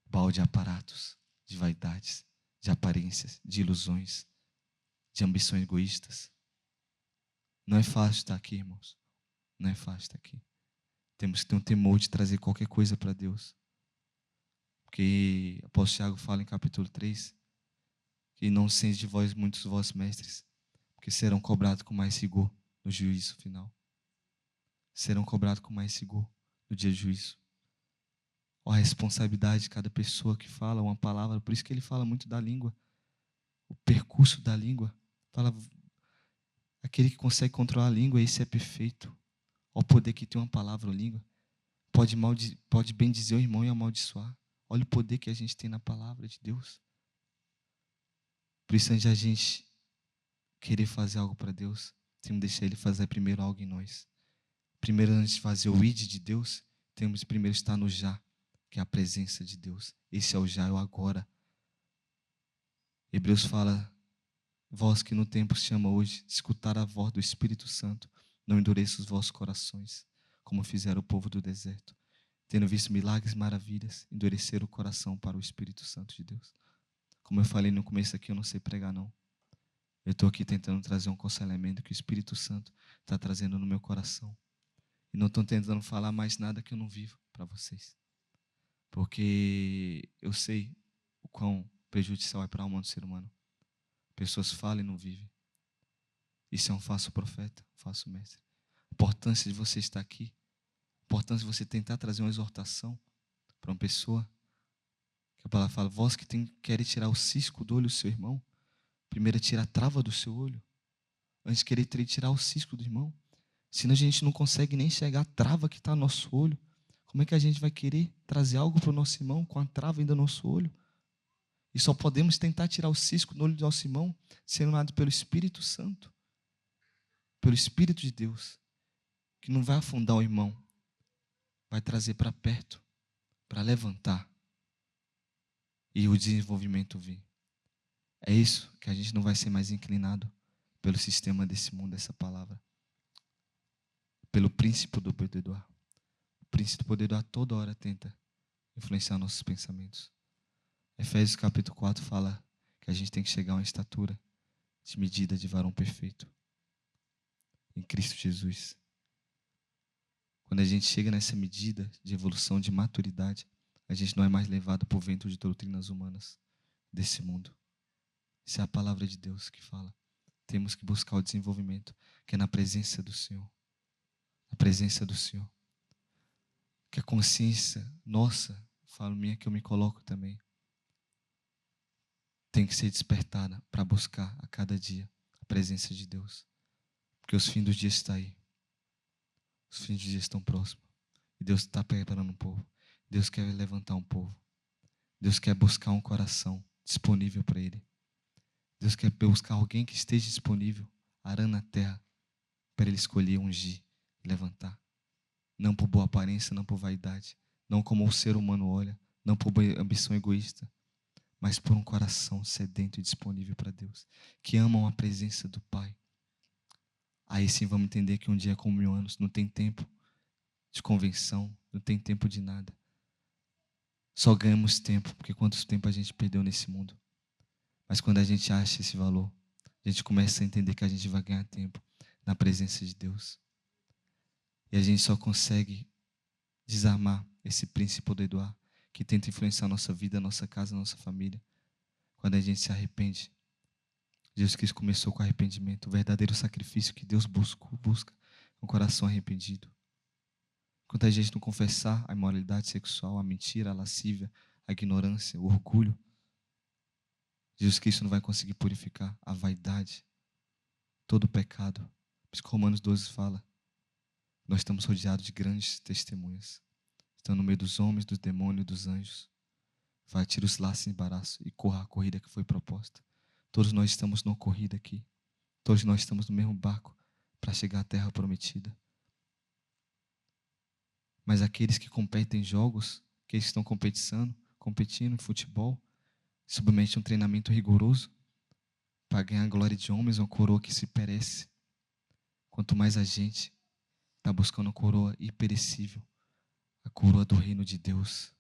Baal de aparatos, de vaidades, de aparências, de ilusões, de ambições egoístas. Não é fácil estar aqui, irmãos. Não é fácil estar aqui. Temos que ter um temor de trazer qualquer coisa para Deus. Porque o apóstolo Tiago fala em capítulo 3 que não sente de vós muitos vossos mestres, porque serão cobrados com mais rigor no juízo final. Serão cobrados com mais rigor no dia de juízo. A responsabilidade de cada pessoa que fala uma palavra, por isso que ele fala muito da língua, o percurso da língua. Fala, aquele que consegue controlar a língua, esse é perfeito. Olha o poder que tem uma palavra ou língua. Pode bem dizer o irmão e amaldiçoar. Olha o poder que a gente tem na palavra de Deus. Por isso, antes de a gente querer fazer algo para Deus, temos que deixar Ele fazer primeiro algo em nós. Primeiro, antes de fazer o id de Deus, temos que primeiro estar no já, que é a presença de Deus. Esse é o já, é o agora. Hebreus fala, vós que no tempo se chama hoje, escutar a voz do Espírito Santo, não endureça os vossos corações, como fizeram o povo do deserto. Tendo visto milagres e maravilhas, endureceram o coração para o Espírito Santo de Deus. Como eu falei no começo aqui, eu não sei pregar não. Eu estou aqui tentando trazer um aconselhamento que o Espírito Santo está trazendo no meu coração. E não estou tentando falar mais nada que eu não vivo para vocês. Porque eu sei o quão prejudicial é para a alma do ser humano. Pessoas falam e não vivem. Isso é um falso profeta, um falso mestre. A importância de você estar aqui. A importância de você tentar trazer uma exortação para uma pessoa. Que a palavra fala, vós que querem tirar o cisco do olho do seu irmão, primeiro tira a trava do seu olho, antes de querer tirar o cisco do irmão. Senão a gente não consegue nem enxergar a trava que está no nosso olho. Como é que a gente vai querer trazer algo para o nosso irmão com a trava ainda no nosso olho? E só podemos tentar tirar o cisco do olho do nosso irmão sendo nada pelo Espírito Santo, pelo Espírito de Deus, que não vai afundar o irmão, vai trazer para perto, para levantar e o desenvolvimento vir. É isso que a gente não vai ser mais inclinado pelo sistema desse mundo, dessa palavra. Pelo príncipe do poder do ar. O príncipe do poder do ar toda hora tenta influenciar nossos pensamentos. Efésios capítulo 4 fala que a gente tem que chegar a uma estatura de medida de varão perfeito. Em Cristo Jesus. Quando a gente chega nessa medida de evolução, de maturidade, a gente não é mais levado por vento de doutrinas humanas desse mundo. Isso é a palavra de Deus que fala. Temos que buscar o desenvolvimento, que é na presença do Senhor. Na presença do Senhor. Que a consciência nossa, falo minha que eu me coloco também, tem que ser despertada para buscar a cada dia a presença de Deus. Porque os fins dos dias estão aí. Os fins dos dias estão próximos. E Deus está preparando um povo. Deus quer levantar um povo. Deus quer buscar um coração disponível para Ele. Deus quer buscar alguém que esteja disponível, arando a terra, para Ele escolher, ungir e levantar. Não por boa aparência, não por vaidade, não como o ser humano olha, não por ambição egoísta, mas por um coração sedento e disponível para Deus, que amam a presença do Pai. Aí sim vamos entender que um dia é como 1000 anos, não tem tempo de convenção, não tem tempo de nada. Só ganhamos tempo, porque quanto tempo a gente perdeu nesse mundo. Mas quando a gente acha esse valor, a gente começa a entender que a gente vai ganhar tempo na presença de Deus. E a gente só consegue desarmar esse príncipe do ar que tenta influenciar a nossa vida, a nossa casa, a nossa família. Quando a gente se arrepende. Jesus Cristo começou com arrependimento. O verdadeiro sacrifício que Deus busca um coração arrependido. Quando a gente não confessar a imoralidade sexual, a mentira, a lascívia, a ignorância, o orgulho, Jesus Cristo não vai conseguir purificar a vaidade, todo o pecado. Por isso que Romanos 12 fala, nós estamos rodeados de grandes testemunhas. Estão no meio dos homens, dos demônios, dos anjos. Vai, tira os laços e embaraço e corra a corrida que foi proposta. Todos nós estamos numa corrida aqui. Todos nós estamos no mesmo barco para chegar à terra prometida. Mas aqueles que competem em jogos, aqueles que estão competindo em futebol, submetem a um treinamento rigoroso para ganhar a glória de homens, uma coroa que se perece. Quanto mais a gente está buscando uma coroa imperecível, a coroa do reino de Deus.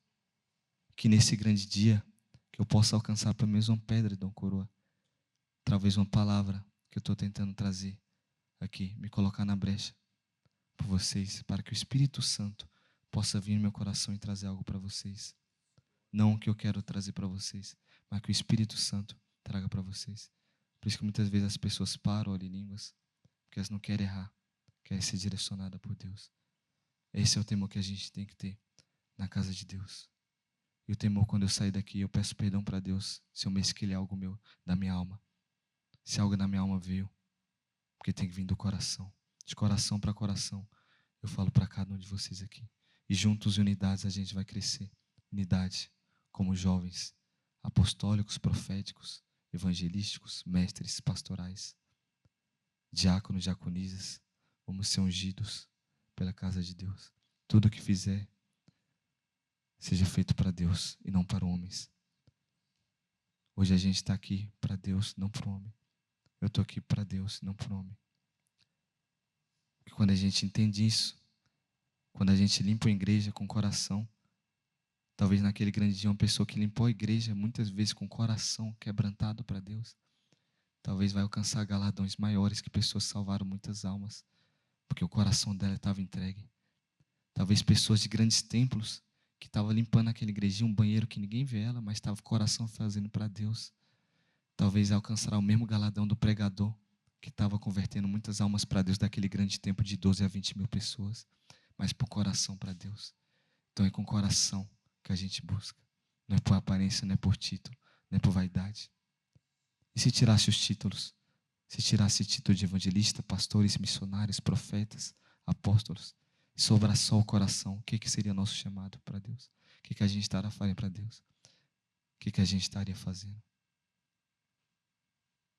Que nesse grande dia, que eu possa alcançar pelo menos uma pedra de uma coroa. Talvez uma palavra que eu estou tentando trazer aqui, me colocar na brecha por vocês, para que o Espírito Santo possa vir no meu coração e trazer algo para vocês. Não o que eu quero trazer para vocês, mas que o Espírito Santo traga para vocês. Por isso que muitas vezes as pessoas param ali em línguas, porque elas não querem errar, querem ser direcionadas por Deus. Esse é o temor que a gente tem que ter na casa de Deus. E o temor, quando eu sair daqui, eu peço perdão para Deus se eu mesquilhei algo meu, da minha alma. Se algo da minha alma veio, porque tem que vir do coração. De coração para coração, eu falo para cada um de vocês aqui. E juntos, em unidades, a gente vai crescer. Unidade, como jovens, apostólicos, proféticos, evangelísticos, mestres, pastorais, diáconos, diaconisas. Vamos ser ungidos pela casa de Deus. Tudo o que fizer, seja feito para Deus e não para homens. Hoje a gente está aqui para Deus, não para o homem. Eu estou aqui para Deus, não para o homem. E quando a gente entende isso, quando a gente limpa a igreja com o coração, talvez naquele grande dia uma pessoa que limpou a igreja muitas vezes com o coração quebrantado para Deus, talvez vai alcançar galardões maiores que pessoas salvaram muitas almas, porque o coração dela estava entregue. Talvez pessoas de grandes templos que estavam limpando aquela igrejinha, um banheiro que ninguém vê ela, mas estava o coração fazendo para Deus. Talvez alcançará o mesmo galardão do pregador que estava convertendo muitas almas para Deus daquele grande tempo de 12 a 20 mil pessoas, mas por coração para Deus. Então é com o coração que a gente busca. Não é por aparência, não é por título, não é por vaidade. E se tirasse os títulos? Se tirasse o título de evangelista, pastores, missionários, profetas, apóstolos, e sobrar só o coração, o que seria nosso chamado para Deus? O que a gente estaria fazendo para Deus? O que a gente estaria fazendo?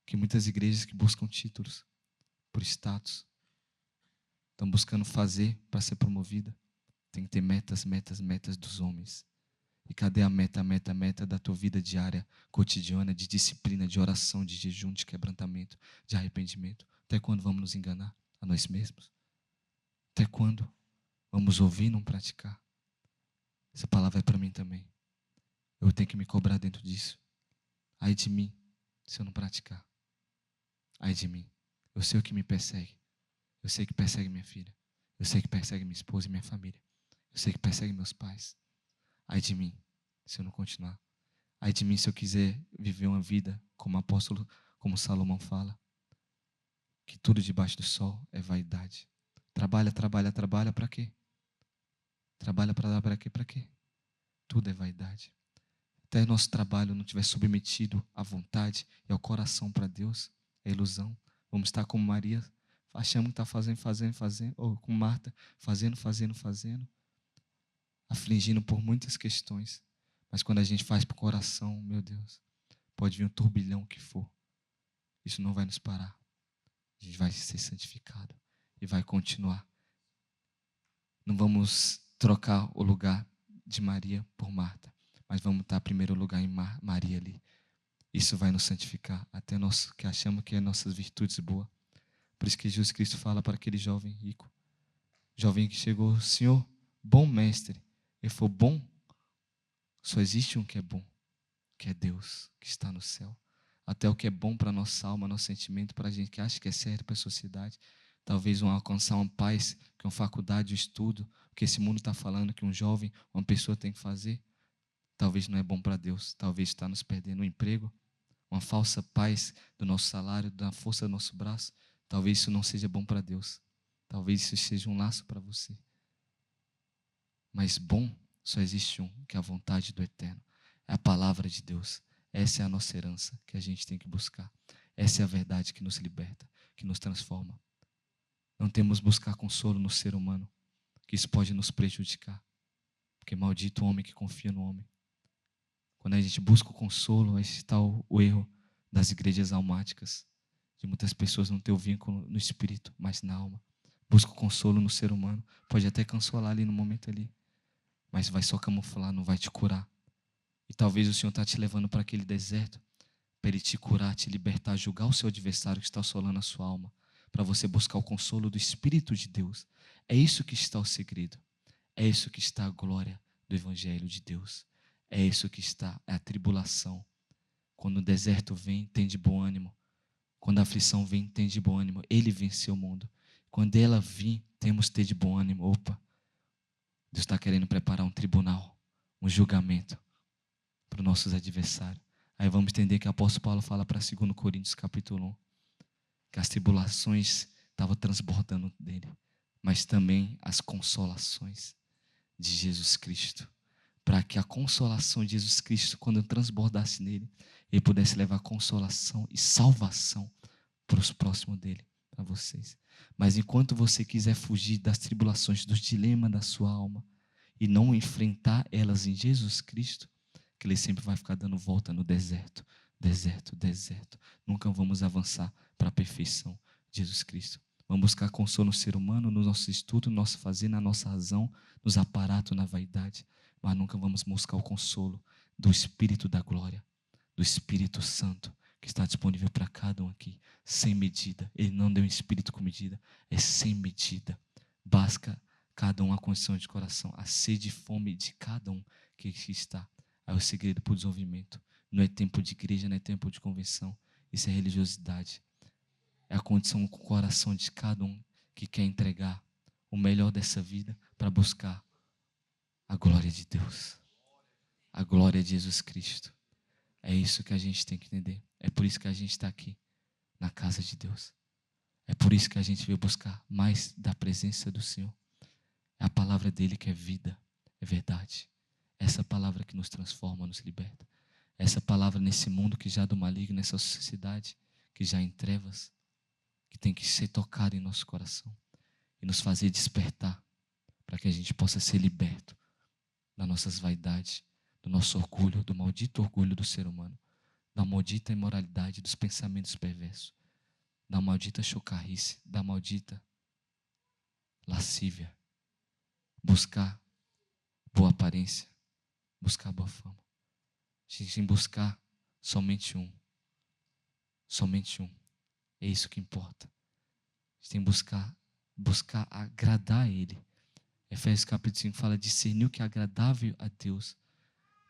Que muitas igrejas que buscam títulos por status, estão buscando fazer para ser promovida. Tem que ter metas, metas, metas dos homens. E cadê a meta da tua vida diária, cotidiana, de disciplina, de oração, de jejum, de quebrantamento, de arrependimento? Até quando vamos nos enganar a nós mesmos? Até quando vamos ouvir e não praticar? Essa palavra é para mim também. Eu tenho que me cobrar dentro disso. Ai de mim, se eu não praticar. Ai de mim. Eu sei o que me persegue. Eu sei que persegue minha filha. Eu sei que persegue minha esposa e minha família. Eu sei que persegue meus pais. Ai de mim, se eu não continuar. Ai de mim, se eu quiser viver uma vida como apóstolo, como Salomão fala, que tudo debaixo do sol é vaidade. Trabalha, trabalha, trabalha para quê? Trabalha para quê? Para quê? Tudo é vaidade. Até nosso trabalho não estiver submetido à vontade e ao coração para Deus, é ilusão. Vamos estar como Maria, achamos que está fazendo, ou com Marta, fazendo, afligindo por muitas questões. Mas quando a gente faz para o coração, meu Deus, pode vir um turbilhão que for. Isso não vai nos parar. A gente vai ser santificado e vai continuar. Não vamos trocar o lugar de Maria por Marta, mas vamos estar em primeiro lugar em Maria ali. Isso vai nos santificar até nós que achamos que é nossas virtudes boas. Por isso que Jesus Cristo fala para aquele jovem rico, jovem que chegou: Senhor, bom mestre. Ele falou: bom, só existe um que é bom, que é Deus, que está no céu. Até o que é bom para a nossa alma, nosso sentimento, para a gente que acha que é certo para a sociedade. Talvez alcançar uma paz, que uma faculdade, um estudo, o que esse mundo está falando, que um jovem, uma pessoa tem que fazer. Talvez não é bom para Deus, talvez está nos perdendo um emprego, uma falsa paz do nosso salário, da força do nosso braço. Talvez isso não seja bom para Deus. Talvez isso seja um laço para você. Mas bom só existe um, que é a vontade do Eterno. É a palavra de Deus. Essa é a nossa herança que a gente tem que buscar. Essa é a verdade que nos liberta, que nos transforma. Não temos buscar consolo no ser humano, que isso pode nos prejudicar. Porque maldito o homem que confia no homem. Quando a gente busca o consolo, aí está o erro das igrejas almáticas, de muitas pessoas não ter o vínculo no espírito, mas na alma. Busca o consolo no ser humano, pode até consolar ali no momento ali, mas vai só camuflar, não vai te curar. E talvez o Senhor está te levando para aquele deserto, para Ele te curar, te libertar, julgar o seu adversário que está assolando a sua alma, para você buscar o consolo do Espírito de Deus. É isso que está o segredo. É isso que está a glória do Evangelho de Deus. É isso que está a tribulação. Quando o deserto vem, tem de bom ânimo. Quando a aflição vem, tem de bom ânimo. Ele venceu o mundo. Quando ela vir, temos de ter de bom ânimo. Opa, Deus está querendo preparar um tribunal, um julgamento para os nossos adversários. Aí vamos entender que o apóstolo Paulo fala para 2 Coríntios capítulo 1, que as tribulações estavam transbordando dele, mas também as consolações de Jesus Cristo, para que a consolação de Jesus Cristo, quando transbordasse nele, ele pudesse levar consolação e salvação para os próximos dele, para vocês. Mas enquanto você quiser fugir das tribulações, dos dilemas da sua alma, e não enfrentar elas em Jesus Cristo, que ele sempre vai ficar dando volta no deserto, deserto, deserto. Nunca vamos avançar para a perfeição de Jesus Cristo. Vamos buscar consolo no ser humano, no nosso estudo, no nosso fazer, na nossa razão, nos aparatos, na vaidade, mas nunca vamos buscar o consolo do Espírito da glória, do Espírito Santo, que está disponível para cada um aqui, sem medida. Ele não deu um espírito com medida, é sem medida. Basta cada um a condição de coração, a sede e fome de cada um que aqui está. Aí o segredo para o desenvolvimento. Não é tempo de igreja, não é tempo de convenção. Isso é religiosidade. É a condição com o coração de cada um que quer entregar o melhor dessa vida para buscar a glória de Deus, a glória de Jesus Cristo. É isso que a gente tem que entender. É por isso que a gente está aqui na casa de Deus. É por isso que a gente veio buscar mais da presença do Senhor. É a palavra dele que é vida, é verdade. Essa palavra que nos transforma, nos liberta. Essa palavra nesse mundo que já é do maligno, nessa sociedade que já é em trevas, que tem que ser tocada em nosso coração e nos fazer despertar para que a gente possa ser liberto das nossas vaidades, do nosso orgulho, do maldito orgulho do ser humano, da maldita imoralidade, dos pensamentos perversos, da maldita chocarrice, da maldita lascívia. Buscar boa aparência, buscar boa fama. A gente tem que buscar somente um. Somente um. É isso que importa. A gente tem que buscar agradar a Ele. Efésios capítulo 5 fala: discernir o que é agradável a Deus.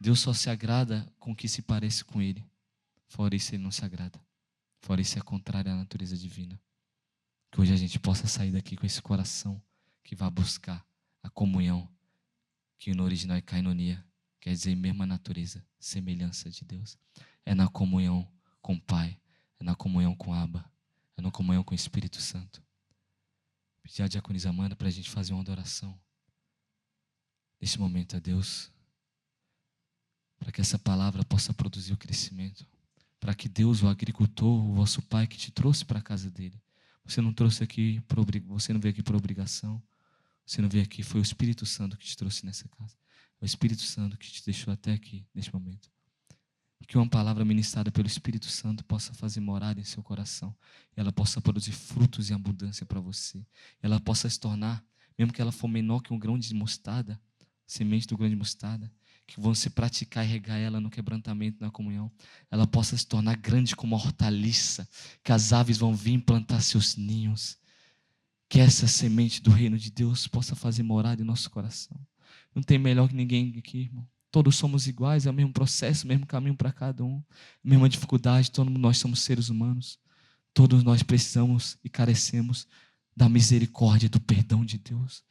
Deus só se agrada com o que se parece com Ele. Fora isso, Ele não se agrada. Fora isso, é contrário à natureza divina. Que hoje a gente possa sair daqui com esse coração que vai buscar a comunhão, que no original é kainonia, quer dizer mesma natureza, semelhança de Deus. É na comunhão com o Pai, é na comunhão com Abba, é na comunhão com o Espírito Santo. Pedir a diaconisa Amanda para a gente fazer uma adoração nesse momento a Deus, para que essa palavra possa produzir o crescimento, para que Deus, o agricultor, o vosso Pai que te trouxe para a casa dele, você não trouxe aqui você não veio aqui por obrigação, você não veio aqui, foi o Espírito Santo que te trouxe nessa casa, é o Espírito Santo que te deixou até aqui neste momento. Que uma palavra ministrada pelo Espírito Santo possa fazer morada em seu coração, e ela possa produzir frutos em abundância para você, ela possa se tornar, mesmo que ela for menor que um grão de mostarda, semente do grão de mostarda, que você praticar e regar ela no quebrantamento, na comunhão, ela possa se tornar grande como a hortaliça, que as aves vão vir plantar seus ninhos, que essa semente do reino de Deus possa fazer morada em nosso coração. Não tem melhor que ninguém aqui, irmão. Todos somos iguais, é o mesmo processo, o mesmo caminho para cada um, a mesma dificuldade, todos nós somos seres humanos, todos nós precisamos e carecemos da misericórdia, do perdão de Deus.